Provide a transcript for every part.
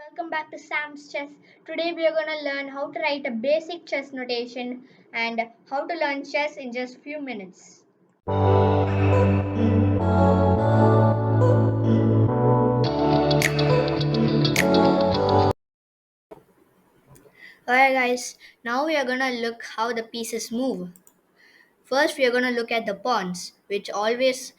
welcome back to Sam's Chess. Today we are going to learn how to write a basic chess notation and how to learn chess in just few minutes. Alright guys, now we are going to look how the pieces move. First we are going to look at the pawns, which always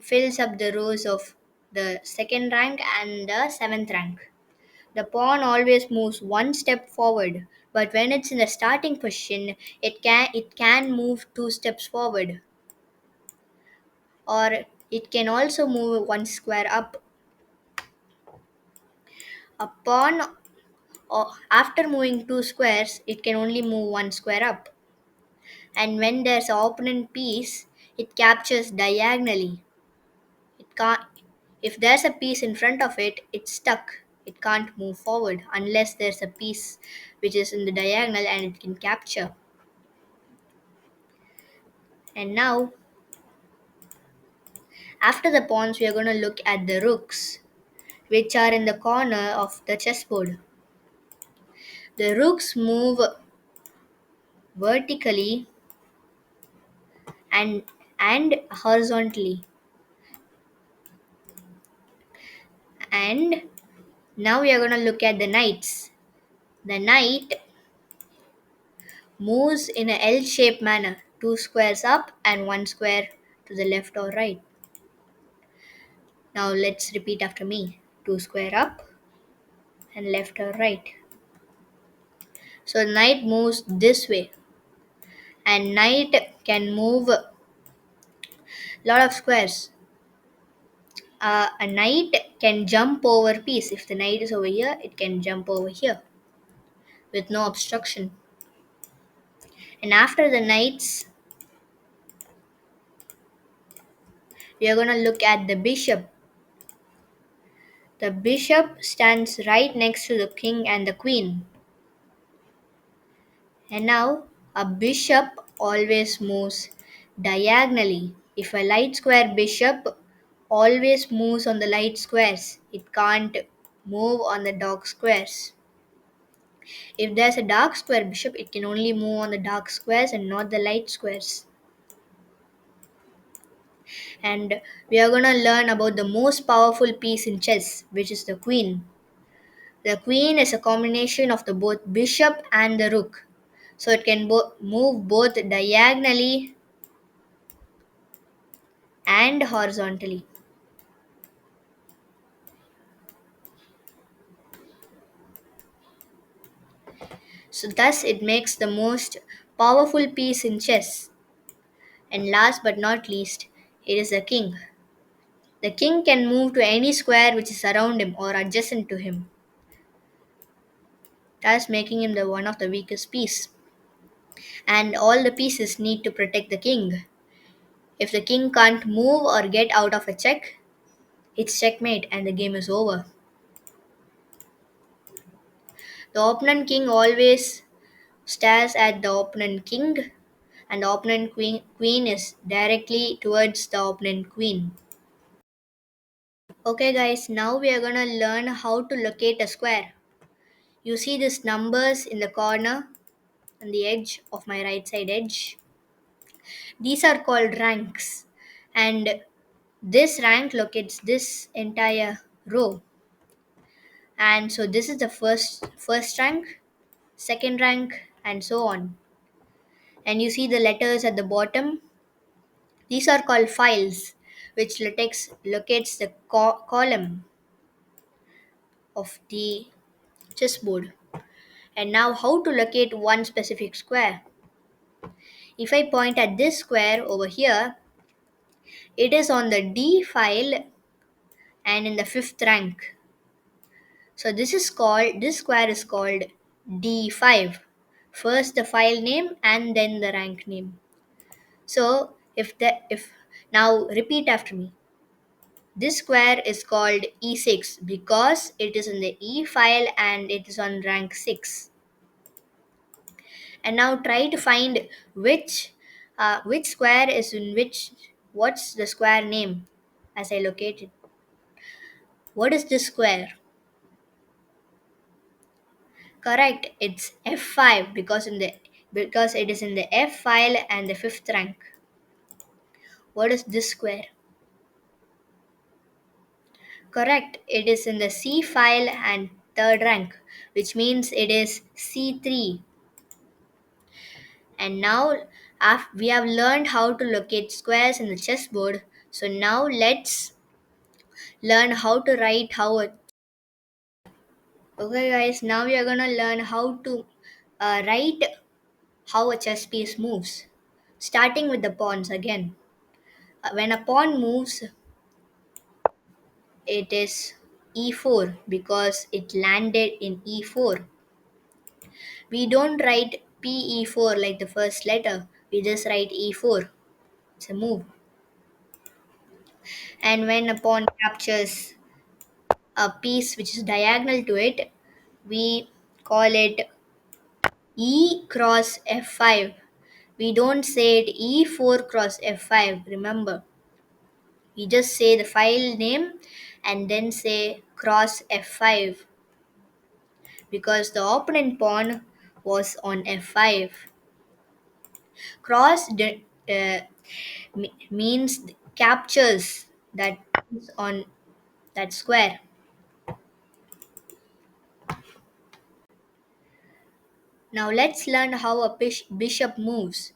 fills up the rows of the second rank and the seventh rank. The pawn always moves one step forward, but when it's in the starting position, it can move two steps forward, or it can also move one square up. A pawn, after moving two squares, it can only move one square up. And when there's an opponent piece, it captures diagonally. It can't. If there's a piece in front of it, it's stuck. It can't move forward unless there's a piece which is in the diagonal and it can capture. And now, after the pawns, we are going to look at the rooks, which are in the corner of the chessboard. The rooks move vertically and horizontally. And now we are going to look at the knights. The knight moves in a L-shaped manner, two squares up and one square to the left or right. Now let's repeat after me. Two square up and left or right. So knight moves this way, and knight can move a lot of squares. A knight can jump over piece. If the knight is over here, it can jump over here with no obstruction. And after the knights, we are going to look at the bishop. The bishop stands right next to the king and the queen. And now a bishop always moves diagonally. If a light square bishop always moves on the light squares, it can't move on the dark squares. If there's a dark square bishop, it can only move on the dark squares and not the light squares. And we are going to learn about the most powerful piece in chess, which is the queen. The queen is a combination of the both bishop and the rook. So it can move both diagonally and horizontally. So thus it makes the most powerful piece in chess. And last but not least, it is the king. The king can move to any square which is around him or adjacent to him, thus making him the one of the weakest piece. And all the pieces need to protect the king. If the king can't move or get out of a check, it's checkmate and the game is over. The opponent king always stares at the opponent king, and the opponent queen is directly towards the opponent queen. Okay guys, now we are gonna learn how to locate a square. You see these numbers in the corner on the edge of my right side edge. These are called ranks, and this rank locates this entire row. And so this is the first rank, second rank, and so on. And you see the letters at the bottom. These are called files, which locates the column of the chessboard. And now how to locate one specific square. If I point at this square over here, it is on the D file and in the fifth rank. So this square is called D5. First the file name and then the rank name. So if now repeat after me. This square is called E6 because it is in the E file and it is on rank 6. And now try to find which square is in which. What's the square name as I located? What is this square? Correct. It's F5 because it is in the F file and the fifth rank. What is this square? Correct. It is in the C file and third rank, which means it is C3. And now we have learned how to locate squares in the chessboard. So now let's learn how to write how a. Okay, guys. Now we are gonna learn how to write how a chess piece moves. Starting with the pawns again. When a pawn moves, it is e4 because it landed in e4. We don't write pe4 like the first letter. We just write e4. It's a move. And when a pawn captures a piece which is diagonal to it, we call it e cross f5. We don't say it e4 cross f5. Remember, we just say the file name and then say cross f5 because the opponent pawn was on f5. Cross means captures that is on that square. Now let's learn how a bishop moves.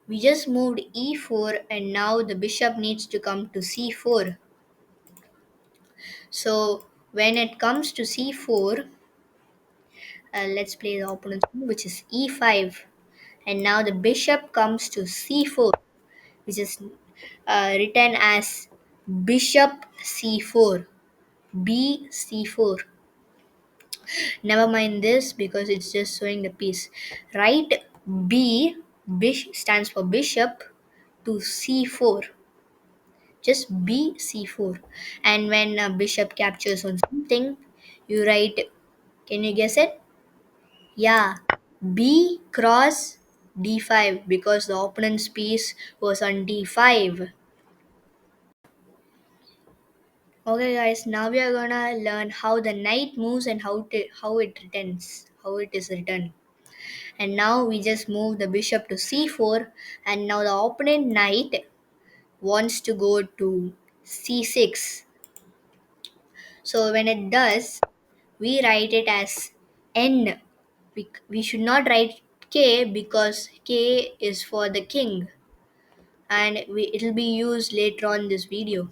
We just moved e4 and now the bishop needs to come to c4. So when it comes to c4, let's play the opponent's move which is e5. And now the bishop comes to c4, which is written as bishop c4. B c4. Never mind this because it's just showing the piece. Write B, stands for bishop, to c4. Just B c4. And when a bishop captures on something, you write, can you guess it? Yeah, B cross d5 because the opponent's piece was on d5. Okay, guys, now we are gonna learn how the knight moves and how it is written. And now we just move the bishop to c4, and now the opponent knight wants to go to c6. So when it does, we write it as n. We should not write k because k is for the king, and it'll be used later on in this video.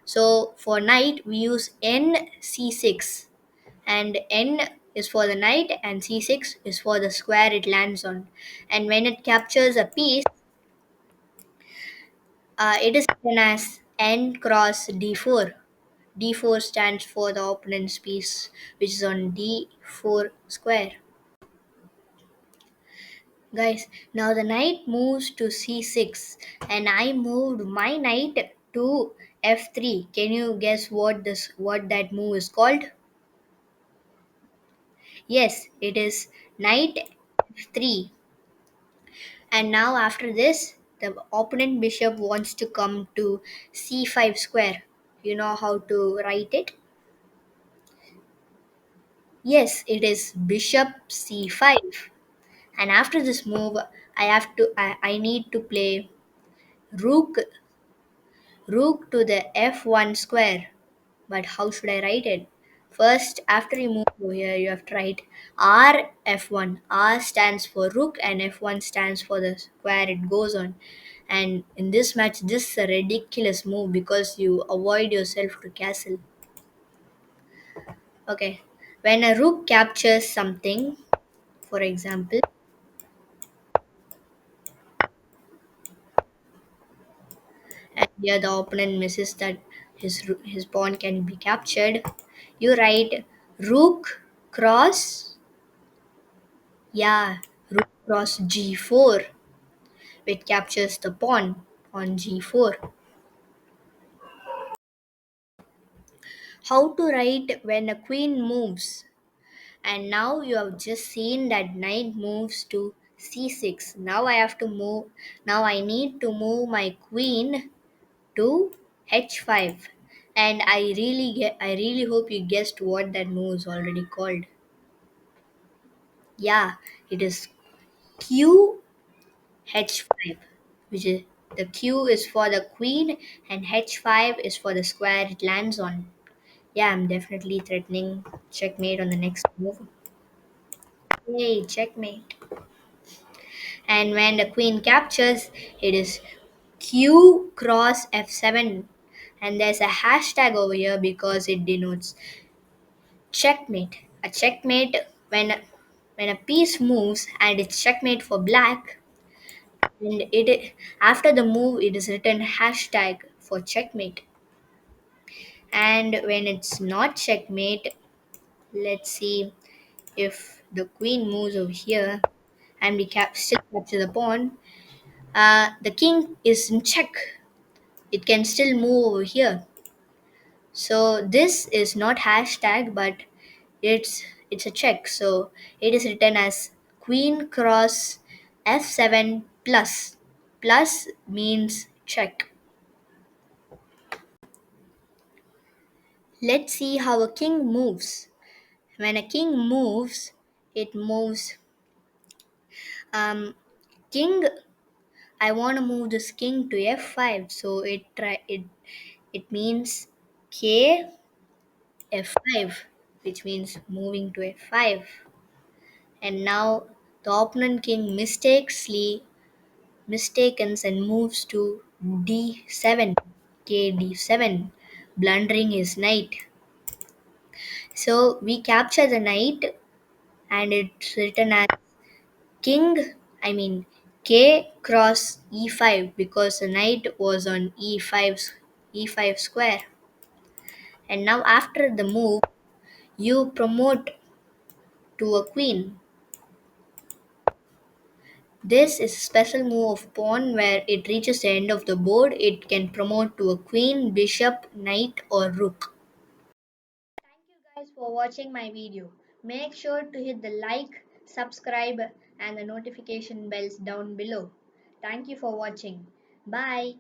So for knight, we use n c6, and n is for the knight and c6 is for the square it lands on. And when it captures a piece, it is written as n cross d4. d4 stands for the opponent's piece, which is on d4 square. Guys, now the knight moves to c6, and I moved my knight to f3. Can you guess what that move is called? Yes, it is knight f3. And now after this, the opponent bishop wants to come to c5 square. You know how to write it? Yes, it is bishop c5. And after this move, I need to play rook rook to the f1 square. But how should I write it? First, after you move over here, you have to write R F1. R stands for rook and F1 stands for the square it goes on. And in this match, this is a ridiculous move because you avoid yourself to castle. Okay. When a rook captures something, for example, and here the opponent misses that his pawn can be captured, you write rook cross, yeah, rook cross g4, which captures the pawn on g4. How to write when a queen moves? And now you have just seen that knight moves to c6. Now I have to move. Now I need to move my queen to h5. And I really hope you guessed what that move is already called. Yeah, it is Q H5, which is the Q is for the queen and H5 is for the square it lands on. Yeah, I'm definitely threatening checkmate on the next move. Yay, checkmate. And when the queen captures, it is Q cross F7. And there's a hashtag over here because it denotes checkmate. A checkmate when a piece moves and it's checkmate for black, and it after the move it is written hashtag for checkmate. And when it's not checkmate, let's see, if the queen moves over here and we still capture the pawn, the king is in check. It can still move over here. So this is not hashtag, but it's a check. So it is written as queen cross f7 plus. Plus means check. Let's see how a king moves. When a king moves, it moves king. I want to move this king to f5, so it means k f5, which means moving to f5. And now the opponent king mistakens and moves to d7, k d7, blundering his knight. So we capture the knight, and it's written as king, I mean k cross e5 because the knight was on e5 square. And now after the move, you promote to a queen. This is a special move of pawn where it reaches the end of the board. It can promote to a queen, bishop, knight, or rook. Thank you guys for watching my video. Make sure to hit the like, subscribe, and the notification bells down below. Thank you for watching. Bye.